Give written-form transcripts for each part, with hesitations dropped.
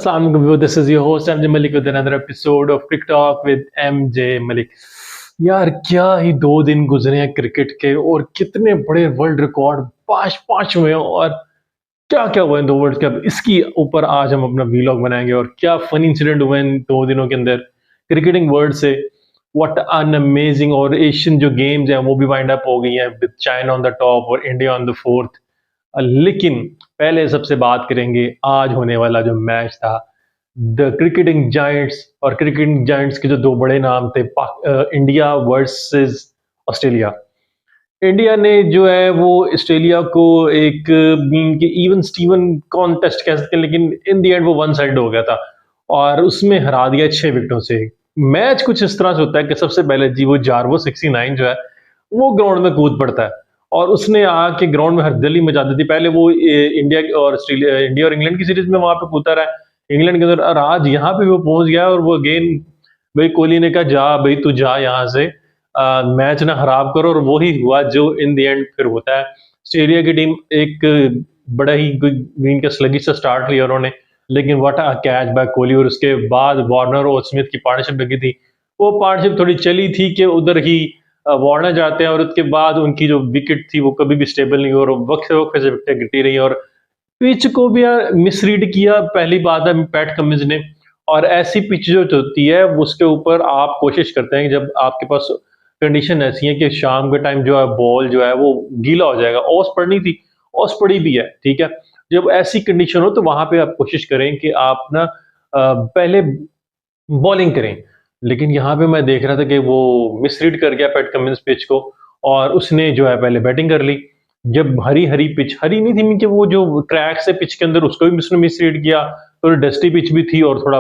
Assalamu alaikum, this is your host MJ Malik with another episode of Cricket Talk with MJ Malik। यार क्या ही 2 दिन गुजरे हैं cricket के और कितने बड़े वर्ल्ड रिकॉर्ड पांच हुए हैं और क्या क्या हुआ है 2 वर्ल्ड कप, इसकी ऊपर आज हम अपना वीलॉग बनाएंगे और क्या फनी इंसिडेंट हुए इन 2 दिनों के अंदर क्रिकेटिंग वर्ल्ड से। व्हाट अन अमेजिंग, और एशियन जो गेम्स हैं वो भी वाइंड अप हो गई हैं with China on the top और इंडिया ऑन द फोर्थ। लेकिन पहले सबसे बात करेंगे आज होने वाला जो मैच था, द क्रिकेटिंग जायंट्स, और क्रिकेटिंग जायंट्स के जो 2 बड़े नाम थे, इंडिया वर्सेस ऑस्ट्रेलिया। इंडिया ने जो है वो ऑस्ट्रेलिया को एक इवन स्टीवन कॉन्टेस्ट कह सकते हैं, लेकिन इन द एंड वो वन साइड हो गया था और उसमें हरा दिया 6 विकेटों से। मैच कुछ इस तरह से होता है कि सबसे पहले जी वो जारवो 69 जो है वो ग्राउंड में कूद पड़ता है और उसने आके ग्राउंड में हरदली मचा दी थी। पहले वो इंडिया और इंग्लैंड की सीरीज में वहां पे कूदता रहा इंग्लैंड के अंदर, और आज यहाँ पे वो पहुंच गया और वो अगेन भाई कोहली ने कहा जा भाई तू जा यहाँ से, मैच ना खराब करो, और वही हुआ जो इन द एंड फिर होता है। ऑस्ट्रेलिया की टीम एक बड़ा ही ग्रीन का स्लगिश से स्टार्ट लिया उन्होंने, लेकिन what a catch by Kohli, और उसके बाद वार्नर और स्मिथ की पार्टनरशिप लगी थी। वो पार्टनरशिप थोड़ी चली थी कि उधर ही वार्नर जाते हैं और उसके बाद उनकी जो विकेट थी वो कभी भी स्टेबल नहीं हुई और वक्त से वक्त से विकेटें गिरती रही और पिच को भी मिसरीड किया। पहली बात है पैट कमिंस ने, और ऐसी पिच जो होती है उसके ऊपर आप कोशिश करते हैं कि जब आपके पास कंडीशन ऐसी है कि शाम के टाइम जो है बॉल जो है वो गीला हो जाएगा, ओस पड़नी थी, ओस पड़ी भी है, ठीक है। जब ऐसी कंडीशन हो तो वहां पे आप कोशिश करें कि आप ना पहले बॉलिंग करें, लेकिन यहाँ पे मैं देख रहा था कि वो मिसरीड कर गया पैट कमिंस पिच को और उसने जो है पहले बैटिंग कर ली। जब हरी पिच हरी नहीं थी, कि वो जो क्रैक से पिच के अंदर उसको भी उसने मिसरीड किया, थोड़ी डस्टी पिच भी थी और थोड़ा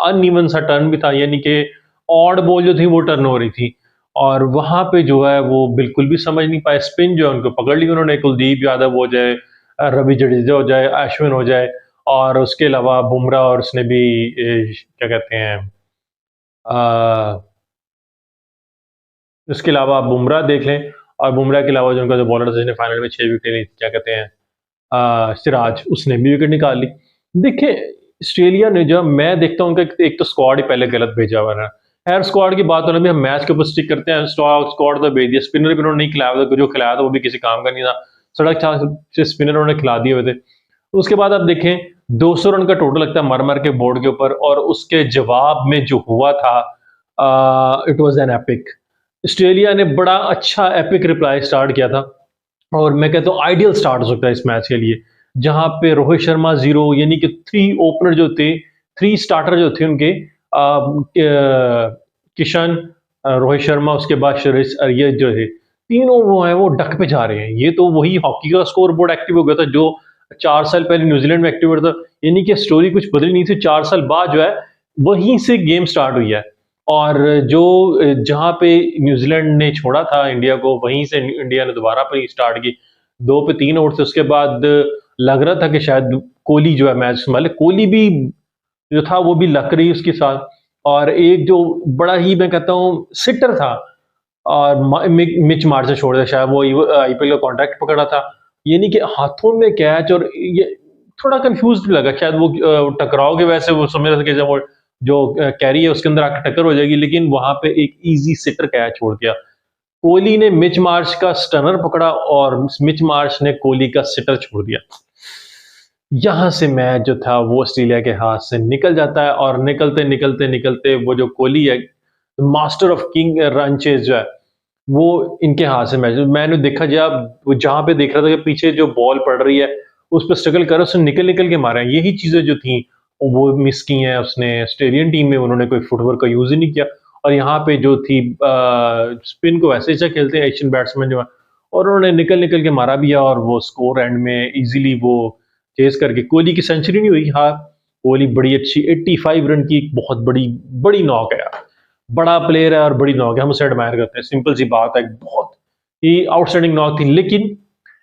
अनइवन सा टर्न भी था, यानी कि ऑड बॉल जो थी वो टर्न हो रही थी और वहां पे जो है वो बिल्कुल भी समझ नहीं पाए। स्पिन जो है उनको पकड़ ली उन्होंने, कुलदीप यादव हो जाए, रवि जडेजा हो जाए, अश्विन हो जाए, और उसके अलावा बुमराह, और उसने भी क्या कहते हैं उसके अलावा आप बुमराह देख लें, और बुमराह के अलावा जो उनका जो बॉलर था जिसने फाइनल में 6 विकेट ली, क्या कहते हैं सिराज, उसने भी विकेट निकाल ली। देखिए ऑस्ट्रेलिया ने, जो मैं देखता हूँ उनका एक तो स्क्वाड ही पहले गलत भेजा हुआ है। खैर स्क्वाड की बात होने में हम मैच के ऊपर स्टिक करते हैं, स्क्वाड तो भेज दिया, स्पिनर भी उन्होंने नहीं खिलाया था, जो खिलाया था वो भी किसी काम का नहीं था, सड़क से स्पिनर उन्होंने खिला दिए हुए थे। उसके बाद आप देखें 200 रन का टोटल लगता है मर मर के बोर्ड के ऊपर, और उसके जवाब में जो हुआ था it was an epic. Australia ने बड़ा अच्छा एपिक रिप्लाई स्टार्ट किया था और मैं कहता हूँ आइडियल स्टार्ट हो सकता है इस मैच के लिए, जहां पे रोहित शर्मा 0, यानी कि 3 ओपनर जो थे, 3 स्टार्टर जो थे उनके, किशन, रोहित शर्मा, उसके बाद श्रेयस अय्यर जो है, तीनों वो है वो डक पे जा रहे हैं। ये तो वही हॉकी का स्कोर बोर्ड एक्टिव हो गया था जो 4 साल पहले न्यूजीलैंड में एक्टिव हुआ था, यानी कि स्टोरी कुछ बदली नहीं थी। 4 साल बाद जो है वहीं से गेम स्टार्ट हुई है, और जो जहां पे न्यूजीलैंड ने छोड़ा था इंडिया को, वहीं से इंडिया ने दोबारा पर स्टार्ट की। 2 पे 3 ओवर से उसके बाद लग रहा था कि शायद कोहली जो है मैच संभाले। कोहली भी जो था वो भी लक रही उसके साथ, और एक जो बड़ा ही मैं कहता हूँ सिटर था और मिच मार्श से छोड़ दिया, शायद वो आईपीएल का कॉन्ट्रैक्ट पकड़ा था, यानी कि हाथों में कैच, और ये थोड़ा कंफ्यूज भी लगा, शायद वो टकराव के वजह से वो समझ रहा था कि जब वो जो कैरी है उसके अंदर आकर टक्कर हो जाएगी, लेकिन वहां पे एक इजी सिटर कैच छोड़ दिया। कोहली ने मिच मार्श का स्टनर पकड़ा और मिच मार्श ने कोहली का सिटर छोड़ दिया। यहां से मैच जो था वो ऑस्ट्रेलिया के हाथ से निकल जाता है, और निकलते निकलते निकलते वो जो कोहली है, master of king run chase जो है, वो इनके हाथ से मैच मैंने देखा, जब जहां पे देख रहा था कि पीछे जो बॉल पड़ रही है उस पर स्ट्रगल कर उसने निकल निकल के मारा है। यही चीजें जो थी वो मिस की हैं उसने। ऑस्ट्रेलियन टीम में उन्होंने कोई फुटवर्क का यूज ही नहीं किया, और यहाँ पे जो थी स्पिन को वैसे अच्छा खेलते हैं एशियन बैट्समैन जो है, और उन्होंने निकल निकल के मारा भी है, और वो स्कोर एंड में इजीली वो चेस करके। कोहली की सेंचुरी नहीं हुई, हाँ कोहली बड़ी अच्छी 85 रन की एक बहुत बड़ी बड़ी नॉक है यार, बड़ा प्लेयर है और बड़ी नॉक है, हम उसे एडमायर करते हैं, सिंपल सी बात है, बहुत ही आउटस्टैंडिंग नॉक थी। लेकिन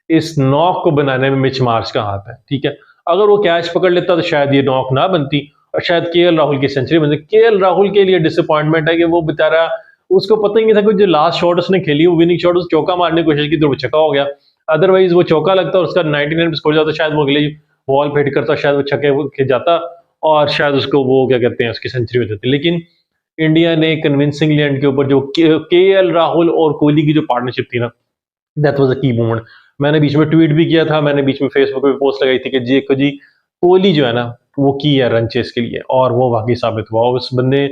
इस नॉक को बनाने में मिच मार्श का हाथ है, ठीक है। अगर वो कैच पकड़ लेता तो शायद ये नॉक ना बनती और शायद केएल राहुल की सेंचुरी बनती। केएल राहुल के लिए डिसअपॉइंटमेंट है कि वो बेचारा, उसको पता ही नहीं था कि जो लास्ट शॉट उसने खेली वो विनिंग शॉट, उस चौका मारने की कोशिश की तो वो छक्का हो गया। अदरवाइज वो चौका लगता और उसका 99 पे स्कोर जाता, शायद वो अगले बॉल फेट करता, शायद वो छक्के के जाता और शायद उसको वो क्या कहते हैं उसकी सेंचुरी हो जाती, लेकिन इंडिया ने कन्विंसिंगली एंड के ऊपर जो के एल राहुल और कोहली की जो पार्टनरशिप थी ना, दैट वाज अ की मोमेंट। मैंने बीच में ट्वीट भी किया था, मैंने बीच में फेसबुक पे पोस्ट लगाई थी कि जी देखो जी, कोहली जो है ना वो की है रन चेस के लिए, और वो वाकई साबित हुआ। उस बंदे,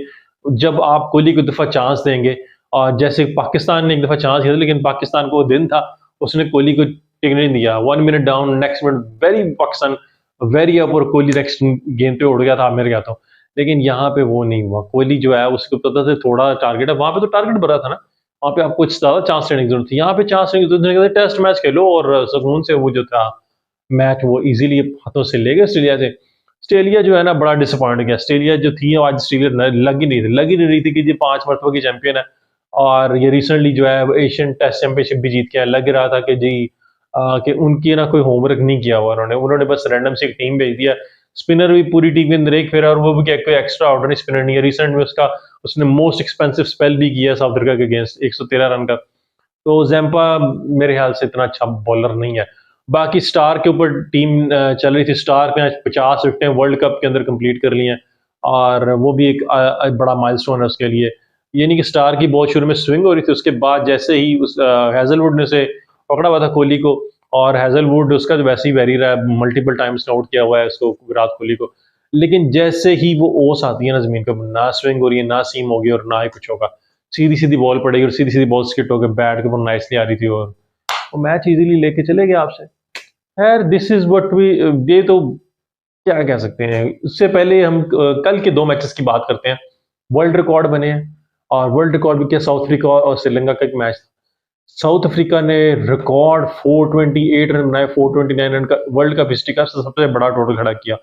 जब आप कोहली को एक दफा चांस देंगे, और जैसे पाकिस्तान ने एक दफा चांस दिया था, लेकिन पाकिस्तान को वो दिन था, उसने कोहली को टिकने नहीं दिया। 1 minute down, next minute very Pakistan very up, और कोहली नेक्स्ट गेम पे उड़ गया था, मेरे गया था। लेकिन यहाँ पे वो नहीं हुआ। कोहली जो है उसको पता था थोड़ा टारगेट है, वहां पे तो टारगेट भरा था ना, वहाँ पे आपको ज़्यादा चांस लेने की जरूरत थी। यहाँ पे चांस लेने की जरूरत नहीं, टेस्ट मैच खेलो और सुकून से वो जो था मैच वो इजीली हाथों से ले गए ऑस्ट्रेलिया से। ऑस्ट्रेलिया जो है ना बड़ा डिसअपॉइंट गया। ऑस्ट्रेलिया जो थी आज ऑस्ट्रेलिया लग ही नहीं रही थी कि ये 5 मरतबा की चैंपियन है, और ये रिसेंटली जो है एशियन टेस्ट चैंपियनशिप भी जीत के आया। लग रहा था कि जी कि उनकी ना कोई होमवर्क नहीं किया हुआ उन्होंने, उन्होंने बस रैंडम से एक टीम भेज दिया। स्पिनर भी पूरी टीम के अंदर एक फेरा, और वो भी क्या कोई एक्स्ट्रा ऑर्डिनरी स्पिनर नहीं है। रिसेंट में उसने मोस्ट एक्सपेंसिव स्पेल भी किया साउथ अफ्रीका के अगेंस्ट 113 रन का। तो जैम्पा मेरे ख्याल से इतना अच्छा बॉलर नहीं है। बाकी स्टार के ऊपर टीम चल रही थी। स्टार ने 50 विकेटें वर्ल्ड कप के अंदर कंप्लीट कर ली हैं, और वो भी एक बड़ा माइलस्टोन है उसके लिए। ये नहीं कि स्टार की बहुत शुरू में स्विंग हो रही थी, उसके बाद जैसे ही उस हैजलवुड ने उसे पकड़ा हुआ था कोहली को, और हैजलवुड उसका तो वैसे ही वेरी रहा है, मल्टीपल टाइम्स आउट किया हुआ है उसको, विराट कोहली को। लेकिन जैसे ही वो ओस आती है ना जमीन पर, ना स्विंग हो रही है, ना सीम होगी, और ना ही कुछ होगा। सीधी सीधी बॉल पड़ेगी, और सीधी सीधी बॉल स्किट होकर बैट के ऊपर नाइसली आ रही थी, और वो मैच इजीली लेके चले गए आपसे। खैर दिस इज व्हाट वी, ये तो क्या कह सकते हैं। उससे पहले हम कल के 2 मैचेस की बात करते हैं। वर्ल्ड रिकॉर्ड बने हैं, और वर्ल्ड रिकॉर्ड भी क्या, साउथ अफ्रीका और श्रीलंका का एक मैच था। साउथ अफ्रीका ने रिकॉर्ड 428 रन बनाए, 429 रन का वर्ल्ड कप हिस्ट्री का सबसे बड़ा टोटल खड़ा किया।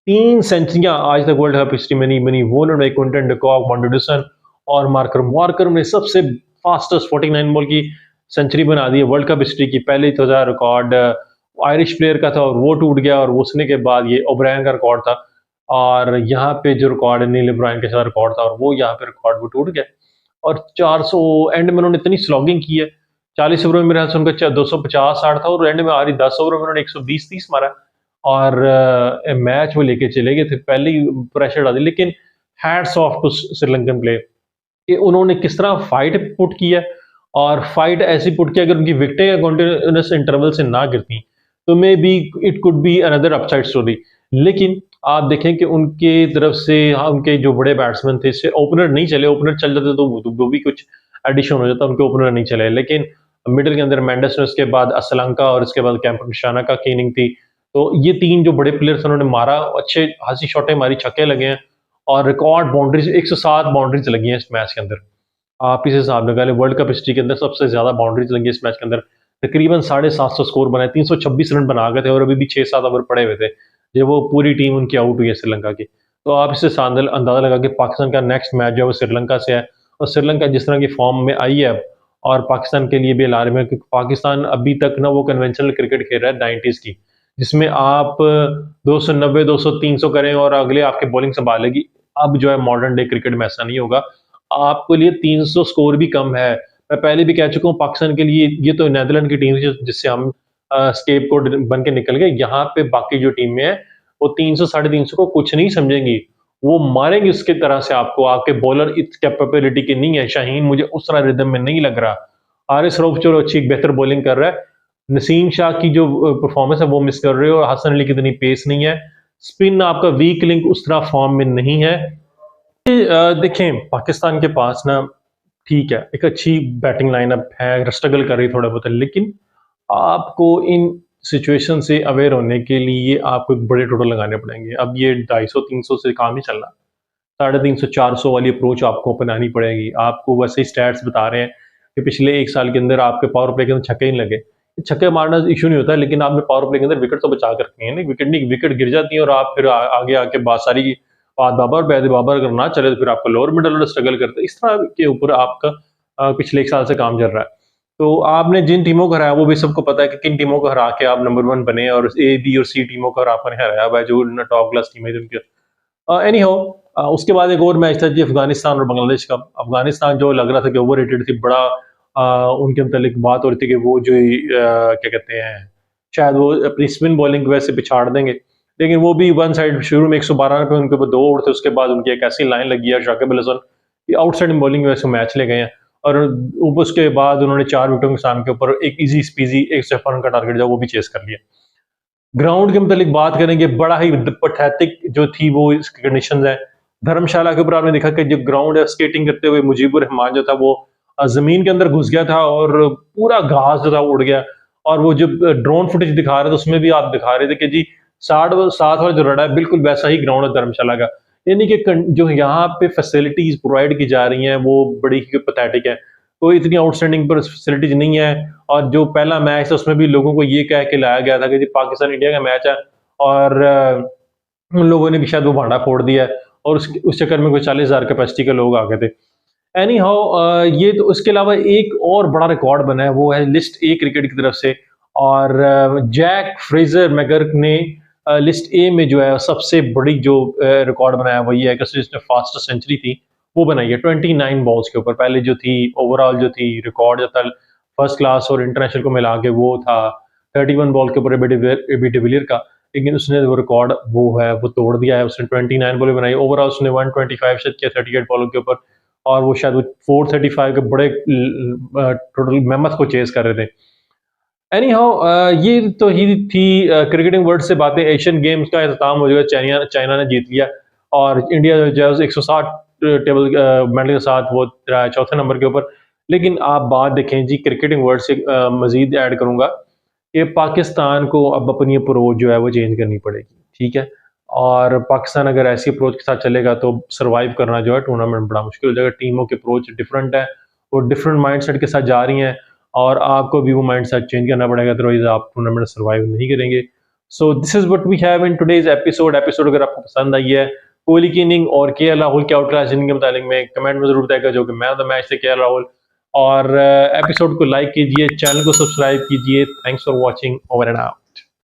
3 सेंचुरियां आज तक वर्ल्ड कप हिस्ट्री में नहीं बनी। वो उन्होंने क्विंटन डिकॉक, मॉन्टेडसन और मार्करम, ने सबसे फास्टेस्ट 49 बॉल की सेंचुरी बना दी है वर्ल्ड कप हिस्ट्री की। पहले तो था रिकॉर्ड आयरिश प्लेयर का था, और वो टूट गया, और उसने के बाद ये ओब्रायन का रिकॉर्ड था। और यहाँ पे जो रिकॉर्ड है नील ओब्रायन के साथ रिकॉर्ड था, और वो यहाँ पे रिकॉर्ड वो टूट गया। और 400 एंड में उन्होंने इतनी स्लॉगिंग की है। 40 ओवर में मेरे ख्याल से उनका 250-60 था, और एंड में आ रही 10 ओवर में उन्होंने 120-30 मारा, और मैच वो लेके चले गए थे। पहले ही प्रेशर डाल दिया। लेकिन hats off to Sri Lankan player कि उन्होंने किस तरह फाइट पुट किया, और फाइट ऐसी पुट किया अगर उनकी विकेटें कंटिन्यूस इंटरवल से ना गिरती तो may be it could be another upside story. लेकिन आप देखें कि उनके तरफ से, हाँ, उनके जो बड़े बैट्समैन थे, इससे ओपनर नहीं चले। ओपनर चल जाते तो वो भी कुछ एडिशन हो जाता, उनके ओपनर नहीं चले। लेकिन मिडिल के अंदर मेंडस ने, उसके बाद असलंका, और इसके बाद कैंपन शाना का की इनिंग थी। तो ये 3 जो बड़े प्लेयर्स उन्होंने मारा, अच्छे हासी शॉटें मारी, छक्के लगे हैं, और रिकॉर्ड बाउंड्रीज 107 बाउंड्रीज लगी हैं इस मैच के अंदर। आप इस हिसाब लगा लें, वर्ल्ड कप हिस्ट्री के अंदर सबसे ज्यादा बाउंड्रीज लगी है इस मैच के अंदर। तकरीबन 750 स्कोर बनाए, 326 रन बना गए थे, और अभी भी 6-7 ओवर पड़े हुए थे जब वो पूरी टीम उनकी आउट हुई है श्रीलंका की। तो आप इससे अंदाजा लगा कि पाकिस्तान का नेक्स्ट मैच जो है वो श्रीलंका से है, और श्रीलंका जिस तरह की फॉर्म में आई है अब, और पाकिस्तान के लिए भी अलार्म है, क्योंकि पाकिस्तान अभी तक ना वो कन्वेंशनल क्रिकेट खेल रहा है 90s की, जिसमें आप 290, 200, 300 करें और अगले आपके बॉलिंग संभालेगी। अब जो है मॉडर्न डे क्रिकेट में ऐसा नहीं होगा। आपके लिए 300 स्कोर भी कम है। मैं पहले भी कह चुका हूँ, पाकिस्तान के लिए ये तो नीदरलैंड की टीम जिससे हम स्केप कोड बन के निकल गए। यहाँ पे बाकी जो टीमें हैं वो 300 साढ़े 300 को कुछ नहीं समझेंगी, वो मारेंगे उसके तरह से आपको। आपके बॉलर इस कैपेबिलिटी के नहीं है। शाहीन मुझे उस तरह रिदम में नहीं लग रहा। हारिस रऊफ चलो अच्छी एक बेहतर बॉलिंग कर रहा है। नसीम शाह की जो परफॉर्मेंस है वो मिस कर रहे हो, और हसन अली की इतनी पेस नहीं है। स्पिन आपका वीक लिंक उस तरह फॉर्म में नहीं है। देखें पाकिस्तान के पास ना, ठीक है, एक अच्छी बैटिंग लाइनअप है, स्ट्रगल कर रही थोड़ा बहुत, लेकिन आपको इन सिचुएशन से अवेयर होने के लिए आपको एक बड़े टोटल लगाने पड़ेंगे। अब ये 250-300 से काम नहीं चलना। 350-400 वाली अप्रोच आपको अपनानी पड़ेगी। आपको वैसे ही स्टैट्स बता रहे हैं कि पिछले 1 साल के अंदर आपके पावर प्ले के अंदर छक्के नहीं लगे। छक्के मारना इशू नहीं होता, लेकिन आपने पावर प्ले के अंदर विकेट तो बचा कर रखनी है ना। विकेट नहीं, विकेट गिर जाती है, और आप फिर आगे आके बात सारी बात बाबर बैद बाबर अगर ना चले तो फिर आपका लोअर मिडल ऑर्डर स्ट्रगल करता है। इस तरह के ऊपर आपका पिछले 1 साल से काम चल रहा है। तो आपने जिन टीमों को हराया वो भी सबको पता है कि किन टीमों को हरा के आप नंबर 1 बने, और ए बी और सी टीमों को आपने हराया हुआ है जो टॉप क्लास टीम है जिनके। एनी हाउ, उसके बाद एक और मैच था जी, अफगानिस्तान और बांग्लादेश का। अफगानिस्तान जो लग रहा था कि ओवर रेटेड थी, बड़ा उनके मतलब बात हो रही थी कि वो जो क्या कहते हैं, शायद वो अपनी स्पिन बॉलिंग की वजह से पिछाड़ देंगे। लेकिन वो भी वन साइड शुरू में 112 पे उनके ऊपर 2 ओवर थे, उसके बाद उनकी एक ऐसी लाइन लगी है शाकिब अल हसन कि आउटसाइड बॉलिंग की वजह से मैच ले गए हैं। और उसके बाद उन्होंने 4 विकेटों के सामने के ऊपर एक ईजी स्पीजी 153 रन का टारगेट जो वो भी चेस कर लिया। ग्राउंड के मतलब बात करेंगे, बड़ा ही पैथेटिक जो थी वो इसकी कंडीशंस है। धर्मशाला के ऊपर आपने देखा कि जो ग्राउंड है, स्केटिंग करते हुए मुजीबुर रहमान जो था वो जमीन के अंदर घुस गया था और पूरा घास जो था उड़ गया। और वो जो ड्रोन फुटेज दिखा रहे थे उसमें भी आप दिखा रहे थे कि जी 60 वाला जो रड़ा है बिल्कुल वैसा ही ग्राउंड है धर्मशाला का। यानी कि जो यहाँ पे फैसिलिटीज प्रोवाइड की जा रही हैं वो बड़ी ही पैथेटिक है, कोई इतनी आउटस्टैंडिंग पर फैसिलिटीज नहीं है। और जो पहला मैच था उसमें भी लोगों को ये कह के लाया गया था कि जी पाकिस्तान इंडिया का मैच है, और उन लोगों ने भी शायद वो भांडा फोड़ दिया है और उस चक्कर में कोई 40,000 कैपेसिटी के लोग आ गए थे। एनी हाउ ये तो उसके अलावा एक और बड़ा रिकॉर्ड बना है, वो है लिस्ट ए क्रिकेट की तरफ से। और जैक फ्रेजर मैगर्क ने लिस्ट ए में जो है सबसे बड़ी जो रिकॉर्ड बनाया वो ये है कि जिसने फास्टेस्ट सेंचुरी थी वो बनाई है 29 बॉल्स के ऊपर। पहले जो थी ओवरऑल जो थी रिकॉर्ड जो था फर्स्ट क्लास और इंटरनेशनल को मिला के वो था 31 बॉल के ऊपर एबी डिविलियर का, लेकिन उसने वो रिकॉर्ड वो है वो तोड़ दिया है। उसने 29 बॉलें बनाई, ओवरऑल उसने 125 शॉट किया 38 बॉलों के ऊपर, और वो शायद वो 435 के बड़े टोटल मेमथ को चेस कर रहे थे। एनी हाउ ये तो ही थी क्रिकेटिंग वर्ल्ड से बातें। एशियन गेम्स का अख्ताम हो जाएगा, चाइना ने जीत लिया और इंडिया जो है 160 टेबल मेडल के साथ वो चौथे नंबर के ऊपर। लेकिन आप बात देखें जी, क्रिकेटिंग वर्ल्ड से मजीद ऐड करूंगा कि पाकिस्तान को अब अपनी अप्रोच जो है वो चेंज करनी पड़ेगी, ठीक है। और पाकिस्तान अगर ऐसी अप्रोच के साथ चलेगा तो सर्वाइव करना जो है टूर्नामेंट बड़ा मुश्किल हो जाएगा। टीमों की अप्रोच डिफरेंट है, वो डिफरेंट माइंडसेट के साथ जा रही हैं और आपको भी वो माइंडसेट चेंज करना पड़ेगा, अदरवाइज आप टूर्नामेंट सर्वाइव नहीं करेंगे। So this is what we have in today's episode अगर आपको पसंद आई है कोहली की इनिंग और केएल राहुल की आउट क्लास इनिंग के मुताबिक में कमेंट में जरूर बताएगा जो कि मैन ऑफ द मैच थे केएल राहुल। और एपिसोड को लाइक कीजिए, चैनल को सब्सक्राइब कीजिए। Thanks for watching, over and out.